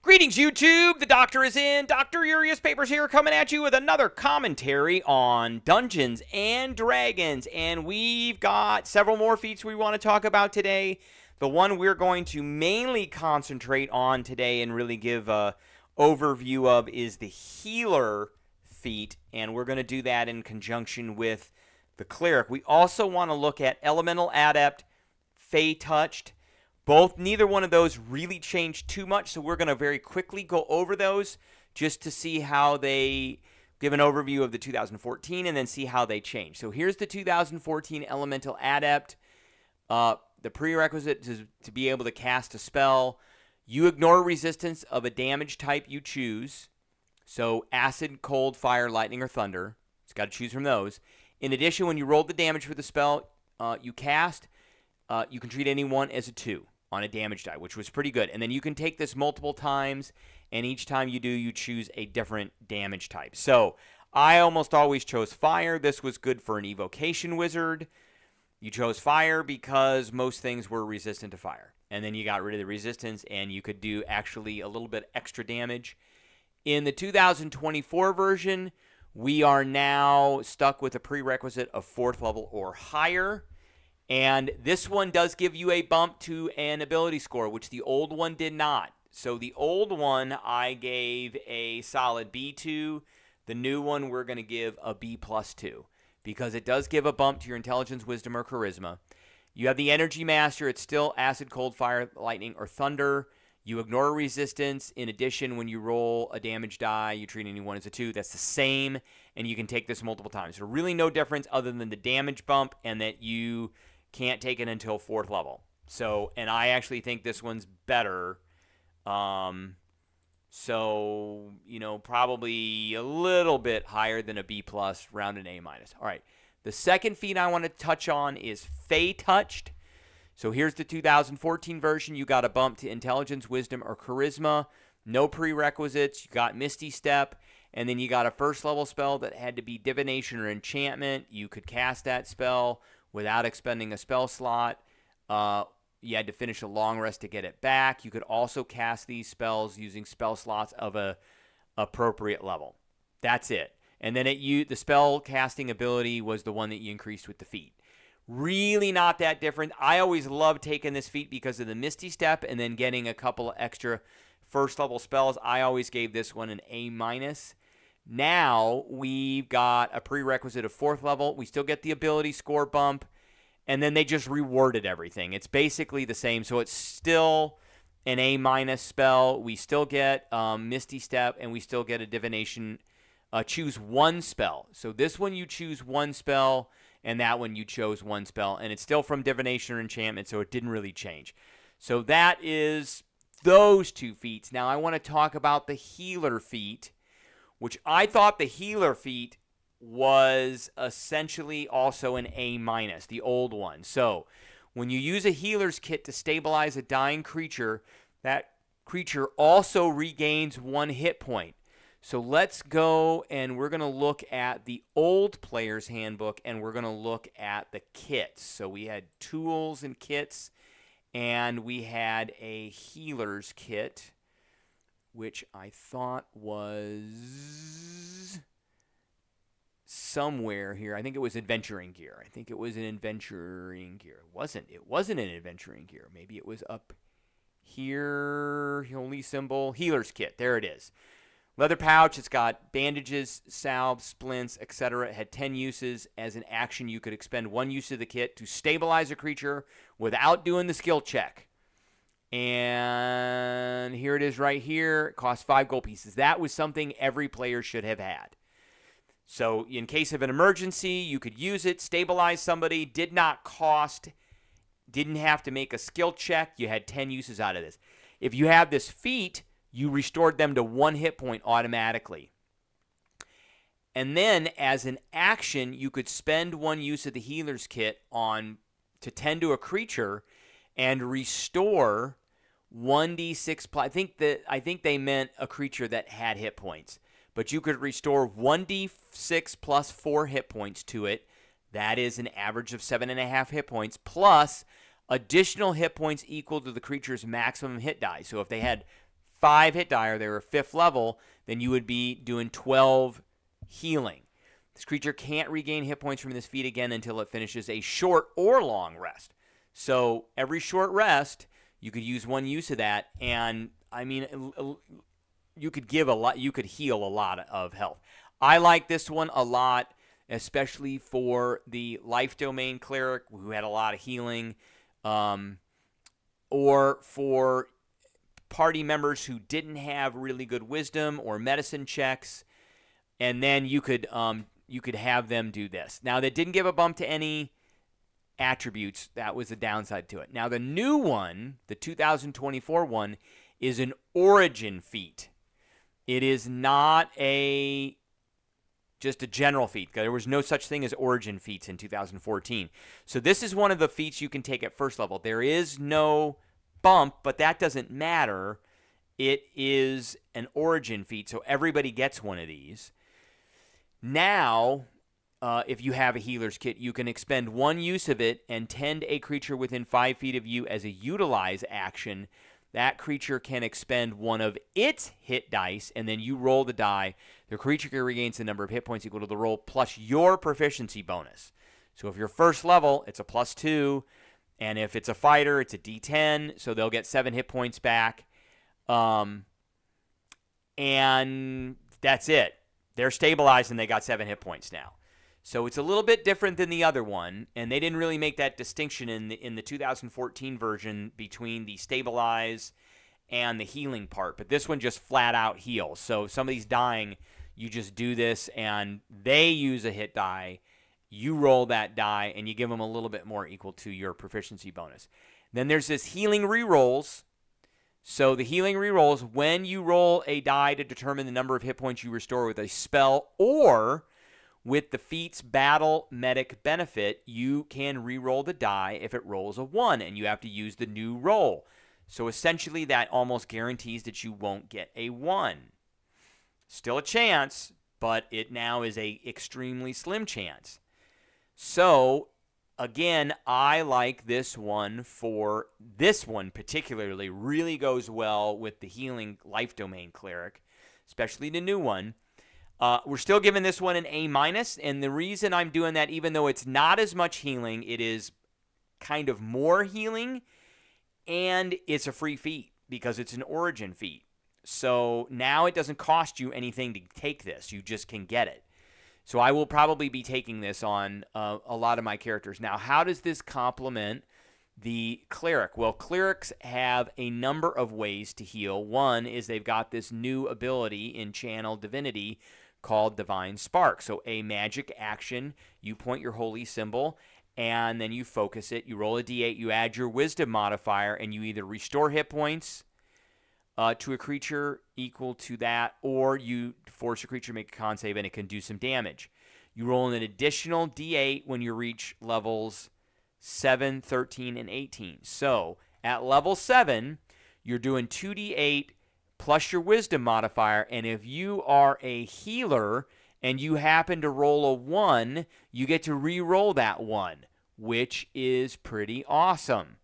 Greetings, YouTube! The Doctor is in. Dr. Urius Papers here, coming at you with another commentary on Dungeons and Dragons. And we've got several more feats we want to talk about today. The one we're going to mainly concentrate on today and really give a overview of is the Healer feat. And we're going to do that in conjunction with the Cleric. We also want to look at Elemental Adept, Fay Touch. Neither one of those really changed too much, so we're going to very quickly go over those just to see how they give an overview of the 2014 and then see how they change. So here's the 2014 Elemental Adept. The prerequisite to be able to cast a spell. You ignore resistance of a damage type you choose. So acid, cold, fire, lightning, or thunder. It's got to choose from those. In addition, when you roll the damage for the spell you cast, you can treat anyone as a 2. On a damage die, which was pretty good. And then you can take this multiple times, and each time you do, you choose a different damage type. So I almost always chose fire. This was good for an evocation wizard. You chose fire because most things were resistant to fire. And then you got rid of the resistance, and you could do actually a little bit extra damage. In the 2024 version, we are now stuck with a prerequisite of 4th level or higher. And this one does give you a bump to an ability score, which the old one did not. So the old one I gave a solid B to. The new one we're going to give a B plus 2 because it does give a bump to your intelligence, wisdom, or charisma. You have the energy master. It's still acid, cold, fire, lightning, or thunder. You ignore resistance. In addition, when you roll a damage die, you treat anyone as a 2. That's the same, and you can take this multiple times. So really no difference other than the damage bump and that you can't take it until 4th level. So, and I actually think this one's better. So, probably a little bit higher than a B plus, around an A minus. All right. The second feat I want to touch on is Fay Touched. So here's the 2014 version. You got a bump to intelligence, wisdom, or charisma. No prerequisites. You got Misty Step. And then you got a 1st level spell that had to be divination or enchantment. You could cast that spell without expending a spell slot. You had to finish a long rest to get it back. You could also cast these spells using spell slots of a appropriate level. That's it. And then the spell casting ability was the one that you increased with the feat. Really not that different. I always loved taking this feat because of the Misty Step and then getting a couple of extra 1st level spells. I always gave this one an A minus. Now we've got a prerequisite of 4th level. We still get the ability score bump, and then they just reworded everything. It's basically the same, so it's still an A minus spell. We still get Misty Step, and we still get a divination. Choose one spell. So this one you choose one spell, and that one you chose one spell, and it's still from divination or enchantment, so it didn't really change. So that is those two feats. Now I want to talk about the Healer feat, which I thought the Healer feat was essentially also an A minus, the old one. So when you use a Healer's Kit to stabilize a dying creature, that creature also regains 1 hit point. So let's go and we're going to look at the old player's handbook and we're going to look at the kits. So we had tools and kits and we had a Healer's Kit, which I thought was somewhere here. I think it was adventuring gear. It wasn't an adventuring gear. Maybe it was up here. Holy symbol. Healer's Kit. There it is. Leather pouch. It's got bandages, salves, splints, etc. It had 10 uses. As an action, you could expend 1 use of the kit to stabilize a creature without doing the skill check. And here it is right here. It costs 5 gold pieces. That was something every player should have had. So in case of an emergency, you could use it, stabilize somebody, didn't have to make a skill check. You had 10 uses out of this. If you have this feat, you restored them to 1 hit point automatically. And then as an action, you could spend 1 use of the Healer's Kit to tend to a creature and restore 1d6 plus. I think they meant a creature that had hit points. But you could restore 1d6 plus 4 hit points to it. That is an average of 7.5 hit points, plus additional hit points equal to the creature's maximum hit die. So if they had 5 hit die, or they were 5th level, then you would be doing 12 healing. This creature can't regain hit points from this feat again until it finishes a short or long rest. So every short rest, you could use one use of that, and I mean, you could give a lot. You could heal a lot of health. I like this one a lot, especially for the life domain cleric who had a lot of healing, or for party members who didn't have really good wisdom or medicine checks, and then you could have them do this. Now, that didn't give a bump to any attributes. That was the downside to it. Now, the new one, the 2024 one, is an origin feat. It is not just a general feat. There was no such thing as origin feats in 2014. So this is one of the feats you can take at first level. There is no bump, but that doesn't matter. It is an origin feat, so everybody gets one of these. Now, if you have a healer's kit, you can expend one use of it and tend a creature within 5 feet of you as a utilize action. That creature can expend one of its hit dice, and then you roll the die. The creature regains the number of hit points equal to the roll plus your proficiency bonus. So if you're first level, it's a +2, and if it's a fighter, it's a D10, so they'll get 7 hit points back. And that's it. They're stabilized, and they got 7 hit points now. So it's a little bit different than the other one, and they didn't really make that distinction in the 2014 version between the stabilize and the healing part. But this one just flat out heals. So if somebody's dying, you just do this, and they use a hit die. You roll that die, and you give them a little bit more equal to your proficiency bonus. Then there's this healing rerolls. So the healing rerolls, when you roll a die to determine the number of hit points you restore with a spell or with the feat's battle medic benefit, you can re-roll the die if it rolls a 1, and you have to use the new roll. So essentially that almost guarantees that you won't get a 1. Still a chance, but it now is a extremely slim chance. So again, I like this one for this one particularly. Really goes well with the healing life domain cleric, especially the new one. We're still giving this one an A-, and the reason I'm doing that, even though it's not as much healing, it is kind of more healing, and it's a free feat because it's an origin feat. So now it doesn't cost you anything to take this. You just can get it. So I will probably be taking this on a lot of my characters. Now, how does this complement the cleric? Well, clerics have a number of ways to heal. One is they've got this new ability in Channel Divinity called Divine Spark. So a magic action, you point your holy symbol, and then you focus it. You roll a d8, you add your wisdom modifier, and you either restore hit points to a creature equal to that, or you force a creature to make a con save, and it can do some damage. You roll an additional d8 when you reach levels 7, 13, and 18. So at level 7, you're doing 2d8 plus your wisdom modifier, and if you are a healer and you happen to roll a 1, you get to re-roll that 1, which is pretty awesome.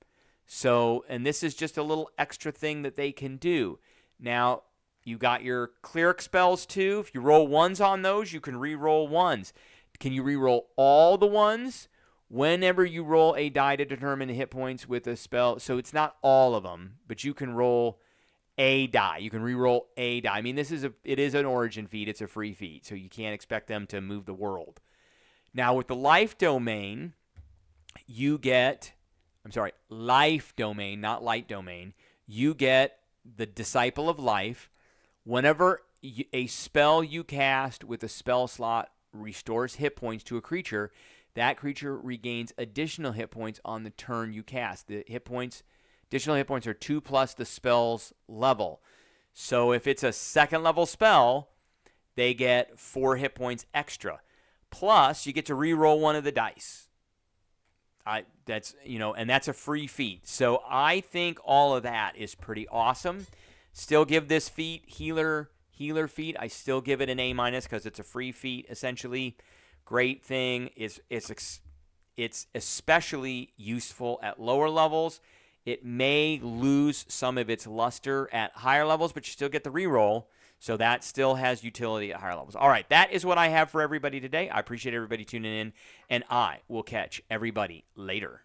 So, and this is just a little extra thing that they can do. Now, you got your cleric spells too. If you roll 1s on those, you can re-roll 1s. Can you re-roll all the 1s? Whenever you roll a die to determine the hit points with a spell, so it's not all of them, but you can roll a die. You can re-roll a die. I mean, it is an origin feat. It's a free feat, so you can't expect them to move the world. Now, with the life domain, you get, life domain, not light domain. You get the Disciple of Life. Whenever a spell you cast with a spell slot restores hit points to a creature, that creature regains additional hit points on the turn you cast. The additional hit points are 2 plus the spell's level. So if it's a second level spell, they get 4 hit points extra. Plus, you get to re-roll one of the dice. That's a free feat. So I think all of that is pretty awesome. Still give this feat healer feat. I still give it an A- because it's a free feat essentially. Great thing is it's especially useful at lower levels. it may lose some of its luster at higher levels, but you still get the reroll. So that still has utility at higher levels. All right, that is what I have for everybody today. I appreciate everybody tuning in, and I will catch everybody later.